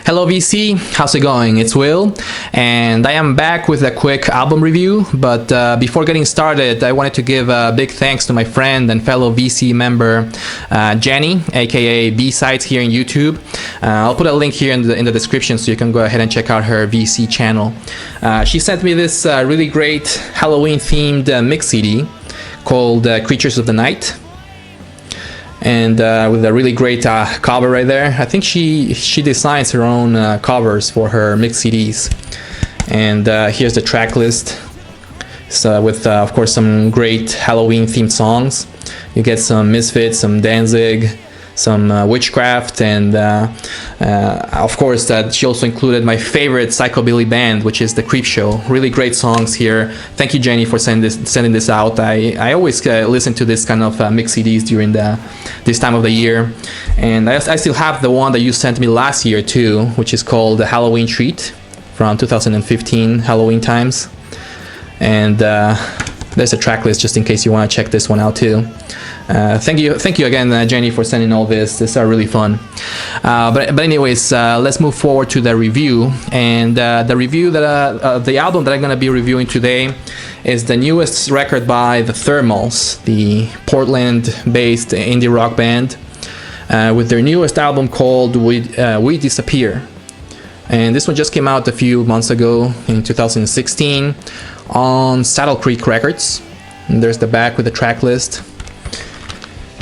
Hello VC, how's it going? It's Will, and I am back with a quick album review, but before getting started, I wanted to give a big thanks to my friend and fellow VC member, Jenny, aka BeaSides here on YouTube. I'll put a link here in the description so you can go ahead and check out her VC channel. She sent me this really great Halloween-themed mix CD called Creatures of the Night. And with a really great cover right there. I think she designs her own covers for her mix CDs. And here's the track list. So with of course some great Halloween themed songs. You get some Misfits, some Danzig, some Witchcraft, and of course she also included my favorite psychobilly band, which is the Creepshow. Really great songs here. Thank you, Jenny, for sending this out. I always listen to this kind of mix CDs during this time of the year, and I still have the one that you sent me last year too, which is called the Halloween Treat from 2015 Halloween times. And there's a track list just in case you want to check this one out too. Thank you again, Jenny, for sending all this. These are really fun. But anyways, let's move forward to the review. And the review that the album that I'm gonna be reviewing today is the newest record by the Thermals, the Portland-based indie rock band, with their newest album called We Disappear. And this one just came out a few months ago in 2016 on Saddle Creek Records. And there's the back with the track list.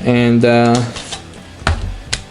And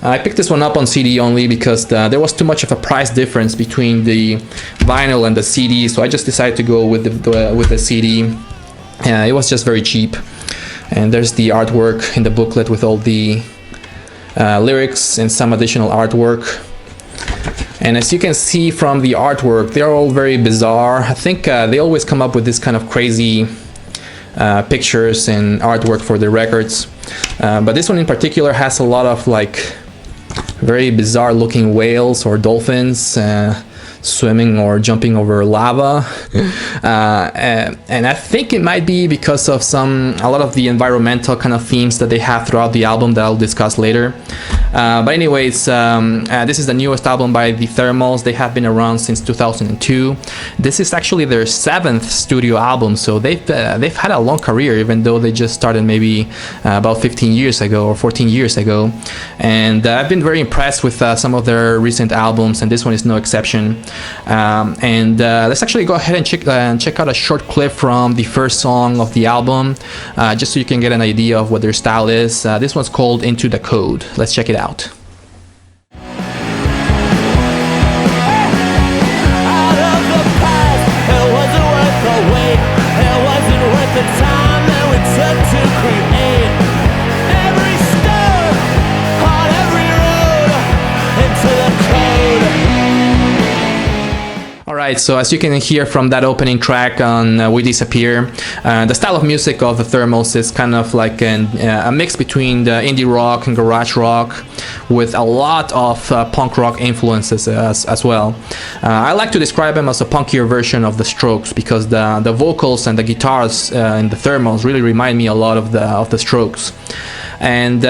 I picked this one up on CD only because there was too much of a price difference between the vinyl and the CD, so I just decided to go with the CD. It was just very cheap. And there's the artwork in the booklet with all the lyrics and some additional artwork. And as you can see from the artwork, they're all very bizarre. I think they always come up with this kind of crazy pictures and artwork for the records. But this one in particular has a lot of like very bizarre looking whales or dolphins swimming or jumping over lava. And I think it might be because of a lot of the environmental kind of themes that they have throughout the album that I'll discuss later. But anyways, this is the newest album by the Thermals. They have been around since 2002. This is actually their 7th studio album, so they've had a long career, even though they just started maybe about 15 years ago or 14 years ago. And I've been very impressed with some of their recent albums, and this one is no exception. Let's actually go ahead and check out a short clip from the first song of the album, just so you can get an idea of what their style is. This one's called Into the Code. Let's check it out. Alright, so as you can hear from that opening track on We Disappear, the style of music of the Thermals is kind of like a mix between the indie rock and garage rock with a lot of punk rock influences as well. I like to describe them as a punkier version of the Strokes because the vocals and the guitars in the Thermals really remind me a lot of the Strokes. And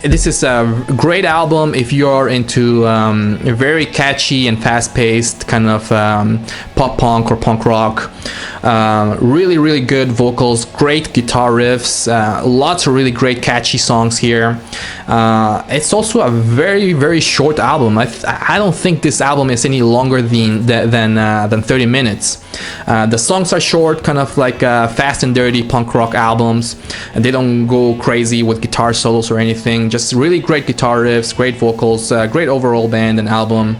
this is a great album if you're into a very catchy and fast-paced kind of pop punk or punk rock. Really good vocals, great guitar riffs, lots of really great catchy songs here. It's also a very short album. I don't think this album is any longer than 30 minutes. The songs are short, kind of like fast and dirty punk rock albums, and they don't go crazy with guitar solos or anything. Just really great guitar riffs, great vocals, great overall band and album.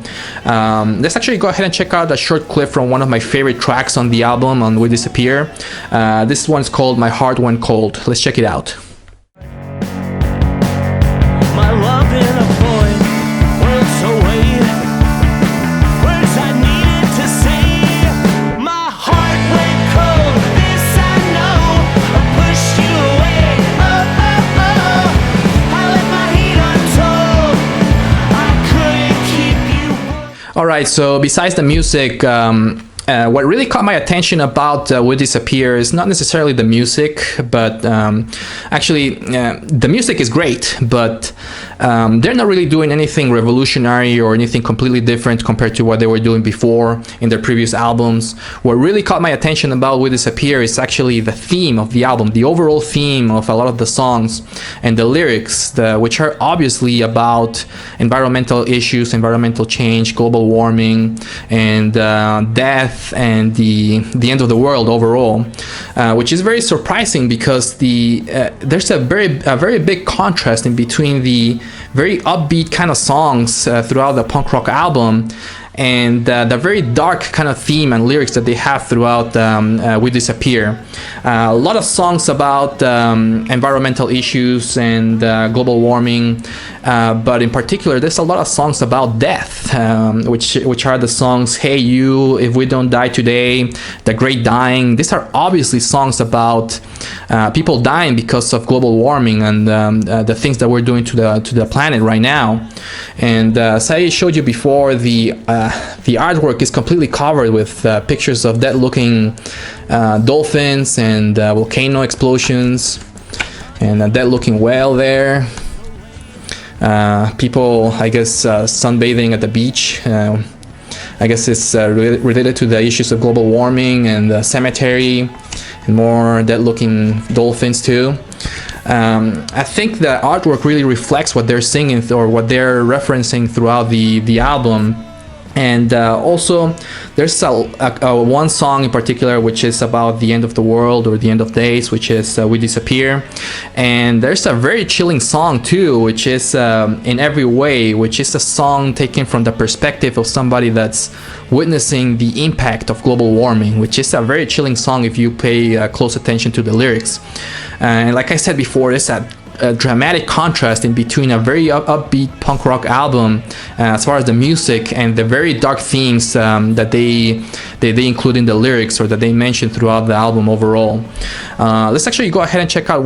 Let's actually go ahead and check out a short clip from one of my favorite tracks on the album, on We Disappear. This one's called My Heart Went Cold. Let's check it out. My love in a void, words away, words I needed to say. My heart went cold, this I know, I pushed you away. I left my heat untold, I couldn't keep you. Alright, so besides the music, what really caught my attention about We Disappear is not necessarily the music, but actually the music is great, but they're not really doing anything revolutionary or anything completely different compared to what they were doing before in their previous albums. What really caught my attention about We Disappear is actually the theme of the album, the overall theme of a lot of the songs and the lyrics, which are obviously about environmental issues, environmental change, global warming, and death, and the end of the world overall, which is very surprising because there's a very big contrast in between the very upbeat kind of songs throughout the punk rock album and the very dark kind of theme and lyrics that they have throughout We Disappear. A lot of songs about environmental issues and global warming, but in particular there's a lot of songs about death, which are the songs Hey You, If We Don't Die Today, The Great Dying. These are obviously songs about people dying because of global warming and the things that we're doing to the planet right now. And as I showed you before, the artwork is completely covered with pictures of dead-looking dolphins and volcano explosions and a dead-looking whale there. People, I guess, sunbathing at the beach. I guess it's related to the issues of global warming and the cemetery, and more dead-looking dolphins too. I think the artwork really reflects what they're singing or what they're referencing throughout the album. And also there's one song in particular which is about the end of the world or the end of days, which is We Disappear. And there's a very chilling song too, which is In Every Way, which is a song taken from the perspective of somebody that's witnessing the impact of global warming, which is a very chilling song if you pay close attention to the lyrics. And like I said before, there's a dramatic contrast in between a very upbeat punk rock album as far as the music and the very dark themes that they include in the lyrics or that they mention throughout the album overall. Let's actually go ahead and check out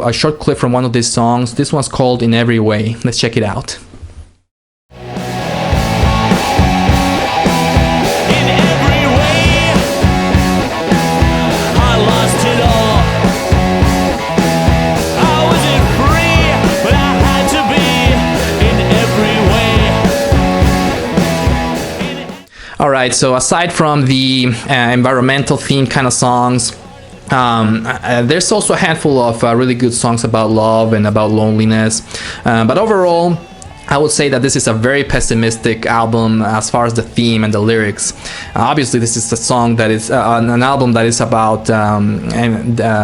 a short clip from one of these songs. This one's called In Every Way. Let's check it out. Alright, so aside from the environmental theme kind of songs, there's also a handful of really good songs about love and about loneliness, but overall I would say that this is a very pessimistic album as far as the theme and the lyrics. Obviously this is a song that is an album that is about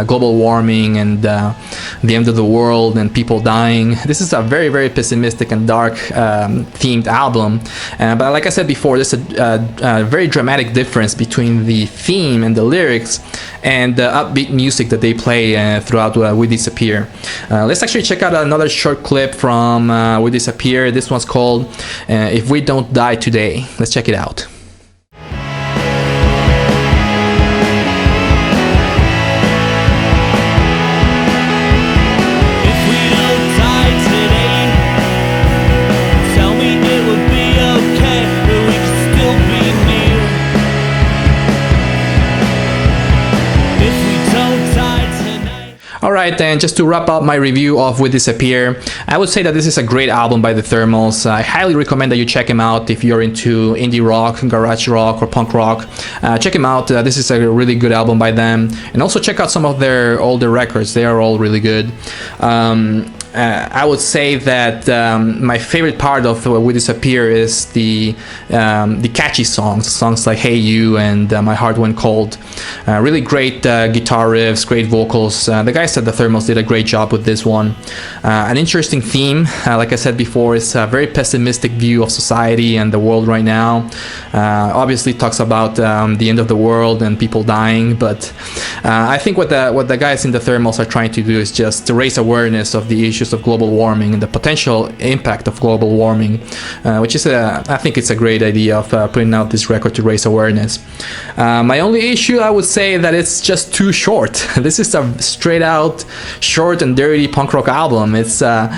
global warming and the end of the world and people dying. This is a very, very pessimistic and dark themed album, but like I said before, there's a very dramatic difference between the theme and the lyrics and the upbeat music that they play throughout We Disappear. Let's actually check out another short clip from We Disappear. This one's called If We Don't Die Today. Let's check it out. Alright, and just to wrap up my review of We Disappear, I would say that this is a great album by the Thermals. I highly recommend that you check them out if you're into indie rock, garage rock, or punk rock. Check them out. This is a really good album by them. And also check out some of their older records. They are all really good. I would say that my favorite part of We Disappear is the catchy songs like Hey You and My Heart Went Cold. Really great guitar riffs, great vocals. The guys at the Thermals did a great job with this one. An interesting theme, like I said before, is a very pessimistic view of society and the world right now. Obviously talks about the end of the world and people dying, but I think what the guys in the Thermals are trying to do is just to raise awareness of the issues issues of global warming and the potential impact of global warming, which is I think it's a great idea of putting out this record to raise awareness. My only issue, I would say, that it's just too short. This is a straight out short and dirty punk rock album. It's I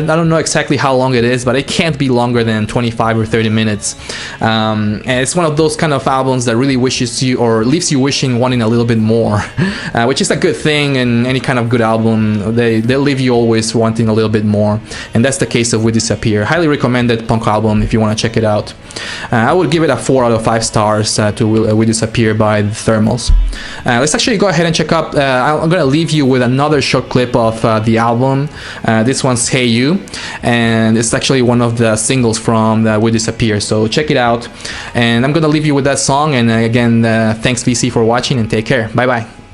don't know exactly how long it is, but it can't be longer than 25 or 30 minutes. And it's one of those kind of albums that really wishes you, or leaves you wishing, wanting a little bit more, which is a good thing in any kind of good album. They leave you always wanting a little bit more, and that's the case of We Disappear. Highly recommended punk album if you want to check it out. I would give it a 4 out of 5 stars to We Disappear by the Thermals. Let's actually go ahead and check up. I'm going to leave you with another short clip of the album. This one's Hey You, and it's actually one of the singles from We Disappear, so check it out. And I'm going to leave you with that song, and again, thanks VC for watching, and take care. Bye bye.